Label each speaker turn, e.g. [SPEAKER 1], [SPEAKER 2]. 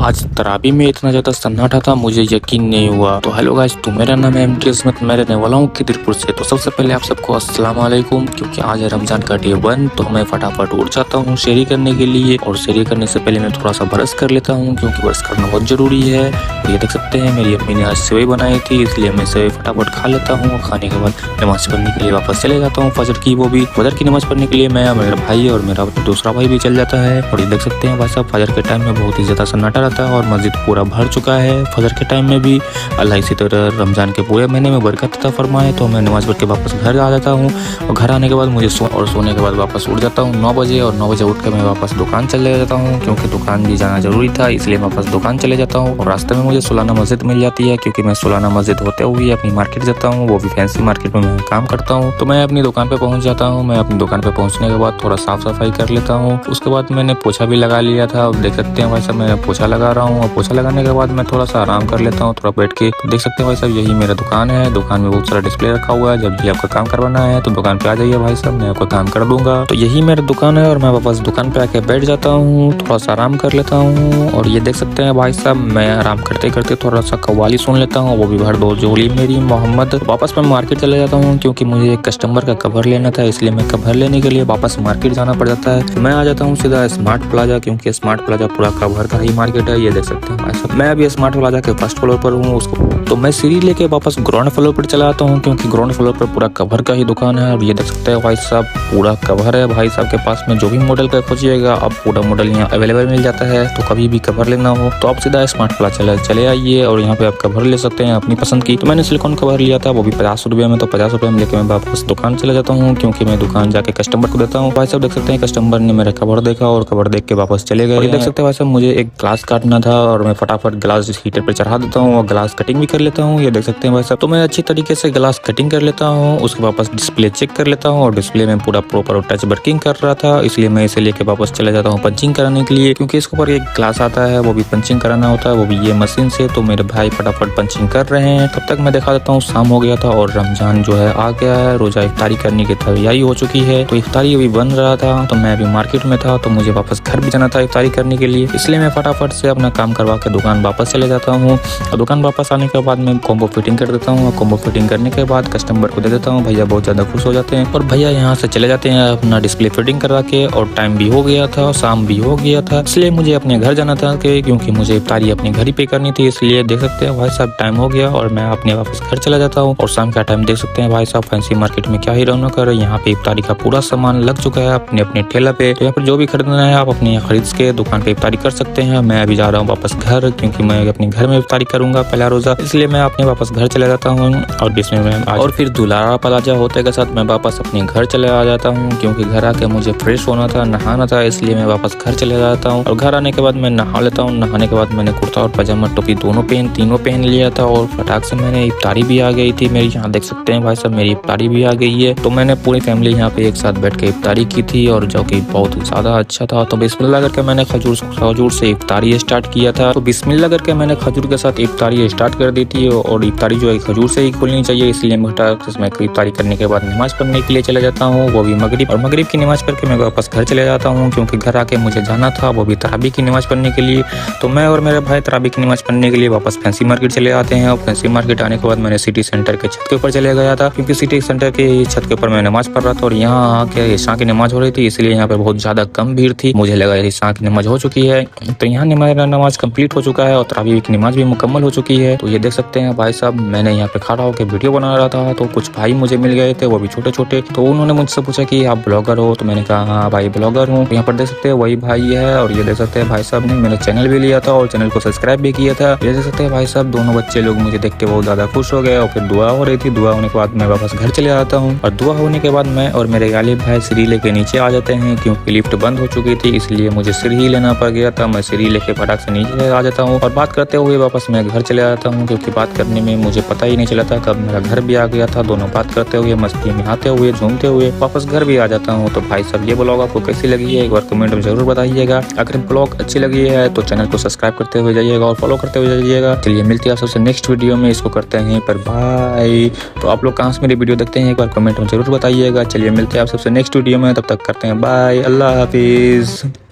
[SPEAKER 1] आज तरावी में इतना ज़्यादा सन्नाटा था, मुझे यकीन नहीं हुआ। तो हेलो गाइस, तो मेरा नाम है एमटी इसमत, मैं रहने वाला हूँ खिदिरपुर से। तो सबसे पहले आप सबको अस्सलाम वालेकुम। क्योंकि आज है रमजान का डे 1, तो मैं फटाफट उठ जाता हूँ शेरी करने के लिए। और शेरी करने से पहले मैं थोड़ा सा ब्रश कर लेता हूँ, क्योंकि ब्रश करना बहुत ज़रूरी है। तो ये देख सकते हैं मेरी अम्मी ने आज सेवई बनाई थी, इसलिए मैं सेवई फटाफट खा लेता हूँ। खाने के बाद नमाज पढ़ने के लिए वापस चले जाता हूँ फजर की, वो भी फजर की नमाज पढ़ने के लिए मैं, मेरा भाई और मेरा दूसरा भाई भी चल जाता है। और ये देख सकते हैं भाई साहब, फजर के टाइम में बहुत ही ज़्यादा सन्नाटा रहता है और मस्जिद पूरा भर चुका है फजर के टाइम में भी। अल्लाह इसी तरह रमज़ान के पूरे महीने में बरकत अता फरमाए। तो मैं नमाज पढ़ के वापस घर आ जाता हूँ और घर आने के बाद मुझे सोने के बाद वापस उठ जाता हूँ 9 बजे। और 9 बजे उठ कर मैं वापस दुकान चले जाता हूँ, क्योंकि दुकान भी जाना जरूरी था, इसलिए मैं वापस दुकान चले जाता हूँ। और रास्ते में मुझे सुलाना मस्जिद मिल जाती है, क्योंकि मैं सुलाना मस्जिद होते हुए अपनी मार्केट जाता हूँ, वो भी फैंसी मार्केट में मैं काम करता हूँ। तो मैं अपनी दुकान पे पहुँच जाता हूँ। मैं अपनी दुकान पे पहुँचने के बाद थोड़ा साफ सफाई कर लेता हूँ। उसके बाद मैंने पोछा भी लगा लिया था, देख सकते हैं भाई साहब मैं पोछा लगा रहा हूँ। और पोछा लगाने के बाद मैं थोड़ा सा आराम कर लेता हूँ, थोड़ा बैठ के। तो देख सकते हैं भाई साहब, यही मेरा दुकान है। दुकान में बहुत सारा डिस्प्ले रखा हुआ है, जब भी आपका काम करवाना है तो दुकान पे आ जाइए भाई साहब, मैं आपका काम कर दूंगा। तो यही मेरा दुकान है और मैं वापस दुकान पे आके बैठ जाता हूँ, थोड़ा सा आराम कर लेता हूँ। और ये देख सकते हैं भाई साहब, मैं आराम करते करते थोड़ा सा कव्वाली सुन लेता हूँ, वो भी भर दो जोली मेरी मोहम्मद। वापस मैं मार्केट चले जाता हूँ, क्योंकि मुझे एक कस्टमर का कवर लेना था, इसलिए मैं कवर लेने के लिए वापस मार्केट जाना पड़ जाता है। तो मैं आ जाता हूँ सीधा स्मार्ट प्लाजा, क्योंकि स्मार्ट प्लाजा पूरा कवर का ही मार्केट है। ये देख सकते हैं भाई साहब, मैं अभी स्मार्ट प्लाजा के फर्स्ट फ्लोर पर हूँ। उसको तो मैं सीढ़ी लेके वापस ग्राउंड फ्लोर पर चला आता हूँ, क्योंकि ग्राउंड फ्लोर पर पूरा कवर का ही दुकान है। और ये देख सकते हैं भाई साहब, पूरा कवर है भाई साहब के पास में, जो भी मॉडल का खोजिएगा अब पूरा मॉडल यहाँ अवेलेबल मिल जाता है। तो कभी भी कवर लेना हो तो आप सीधा स्मार्ट प्लाजा चले आइए और यहाँ पे आप कवर ले सकते हैं अपनी पसंद की। तो मैंने सिलिकॉन कवर लिया था, वो भी 50 रुपये में। तो 50 रुपये में लेके मैं वापस दुकान चले जाता हूँ, क्योंकि मैं दुकान जाके कस्टमर को देता हूँ। भाई साहब देख सकते हैं, कस्टमर ने मेरा कवर देखा और कवर देख के वापस चले गए। देख सकते हैं भाई साहब, मुझे एक ग्लास काटना था और मैं फटाफट ग्लास हीटर पर चढ़ा देता हूँ और ग्लास कटिंग भी कर लेता हूँ। ये देख सकते हैं भाई साहब, तो मैं अच्छी तरीके से ग्लास कटिंग कर लेता हूँ। उसके वापस डिस्प्ले चेक कर लेता हूँ और डिस्प्ले में पूरा प्रॉपर टच वर्किंग कर रहा था, इसलिए मैं इसे लेके वापस चले जाता हूँ पंचिंग कराने के लिए, क्योंकि इसके ऊपर एक ग्लास आता है, वो भी पंचिंग कराना होता है, वो भी ये मशीन से। तो मेरे भाई फटाफट पंचिंग कर रहे हैं। तब तक मैं दिखा देता हूँ, शाम हो गया था और रमजान जो है आ गया है, रोजा इफ्तारी करने की तैयारी हो चुकी है। तो इफ्तारी अभी बन रहा था, तो मैं अभी मार्केट में था, तो मुझे वापस घर भी जाना था इफ्तारी करने के लिए, इसलिए मैं फटाफट से अपना काम करवा के दुकान वापस चले जाता हूँ। और दुकान वापस आने के बाद मैं कॉम्बो फिटिंग कर देता हूँ। और कॉम्बो फिटिंग करने के बाद कस्टमर को दे देता हूँ। भैया बहुत ज़्यादा खुश हो जाते हैं और भैया यहाँ से चले जाते हैं अपना डिस्प्ले फिटिंग करवा के। और टाइम भी हो गया था, शाम भी हो गया था, इसलिए मुझे अपने घर जाना था, क्योंकि मुझे इफ्तारी अपने घर ही पे करनी थी। इसलिए देख सकते हैं भाई साहब, टाइम हो गया और मैं अपने वापस घर चला जाता हूँ। और शाम का टाइम देख सकते हैं भाई साहब, फैंसी मार्केट में क्या ही रौनक है। यहाँ पे इफ्तारी का पूरा सामान लग चुका है अपने अपने ठेला पे। तो यहाँ पर जो भी खरीदना है आप अपने खरीद के दुकान पे इफ्तारी कर सकते हैं। मैं अभी जा रहा हूँ वापस घर, क्योंकि मैं अपने घर में इफ्तारी करूंगा पहला रोजा, इसलिए मैं अपने वापस घर चले जाता हूँ। और जिसमें मैं और फिर दुलारा प्लाजा होते के साथ मैं वापस अपने घर चले आ जाता हूँ, क्योंकि घर आके मुझे फ्रेश होना था, नहाना था, इसलिए मैं वापस घर चले जाता हूँ। और घर आने के बाद मैं नहा लेता हूँ। नहाने के बाद मैंने कुर्ता और पजामा टोपी तीनों पहन लिया था। और फटाक से मैंने इफ्तारी भी आ गई थी मेरी। यहाँ देख सकते हैं भाई साहब, मेरी इफ्तारी भी आ गई है। तो मैंने पूरी फैमिली यहाँ पे एक साथ बैठ के इफ्तारी की थी, और जो कि बहुत ही ज्यादा अच्छा था। तो बिस्मिल्लाह करके मैंने खजूर से इफ्तारी स्टार्ट किया था। तो बिस्मिल्लाह करके मैंने खजूर के साथ इफ्तारी स्टार्ट कर दी थी। और इफ्तारी जो है खजूर से ही खोलनी चाहिए, इसलिए मैं इफ्तारी करने के बाद नमाज पढ़ने के लिए चले जाता हूँ, वो भी मगरिब। और मगरिब की नमाज पढ़ के मैं वापस घर चले जाता हूँ, क्योंकि घर आके मुझे जाना था, वो भी तरावी की नमाज पढ़ने के लिए। तो मैं और मेरे भाई तरावी की नमाज पढ़ने के लिए वापस फैंसी मार्केट चले आते हैं। और फैंसी मार्केट आने के बाद मैंने सिटी सेंटर के छत के ऊपर चले गया था, क्योंकि सिटी सेंटर के छत के ऊपर मैं नमाज पढ़ रहा था। और यहाँ आके ईशा की नमाज हो रही थी, इसलिए यहाँ पे बहुत ज्यादा कम भीड़ थी। मुझे लगा ईशा की नमाज हो चुकी है, तो यहाँ मेरा नमाज कंप्लीट हो चुका है और तरावी की नमाज भी मुकम्मल हो चुकी है। तो ये देख सकते हैं भाई साहब, मैंने यहाँ पे खड़ा होकर वीडियो बना रहा था, तो कुछ भाई मुझे मिल गए थे, वो भी छोटे छोटे। तो उन्होंने मुझसे पूछा कि आप ब्लॉगर हो? तो मैंने कहा हाँ भाई ब्लॉगर हूँ। यहाँ पर देख सकते हैं वही भाई है। और ये देख सकते हैं भाई साहब ने मेरा चैनल भी लिया था और चैनल को सब्सक्राइब भी किया था। ये देख सकते हैं भाई साहब, दोनों बच्चे लोग मुझे देख के बहुत ज्यादा खुश हो गए। और फिर दुआ हो रही थी, दुआ होने के बाद मैं वापस घर चले आता हूँ। और दुआ होने के बाद मैं और मेरे गालिब भाई सीढ़ी लेके नीचे आ जाते हैं, क्योंकि लिफ्ट बंद हो चुकी थी, इसलिए मुझे सीढ़ी लेना पड़ गया था। मैं सीढ़ी लेके फटाक से नीचे आ जाता हूँ और बात करते हुए वापस मैं घर चले आता हूँ, क्योंकि बात करने में मुझे पता ही नहीं चला था कब मेरा घर भी आ गया था। दोनों बात करते हुए, मस्ती में आते हुए, झूमते हुए वापस घर भी आ जाता हूँ। तो भाई साहब, ये ब्लॉग आपको कैसी लगी है एक बार कमेंट में जरूर बताइएगा। अगर ब्लॉग अच्छी लगी है तो चैनल को सब्सक्राइब करते हुए जाइएगा और फॉलो करते हुए जाइएगा। चलिए मिलते हैं आप सबसे नेक्स्ट वीडियो में, इसको करते हैं पर बाय। तो आप लोग कहाँ से मेरी वीडियो देखते हैं एक बार कमेंट में जरूर बताइएगा। चलिए मिलते हैं आप सबसे नेक्स्ट वीडियो में, तब तक करते हैं बाय, अल्लाह हाफिज।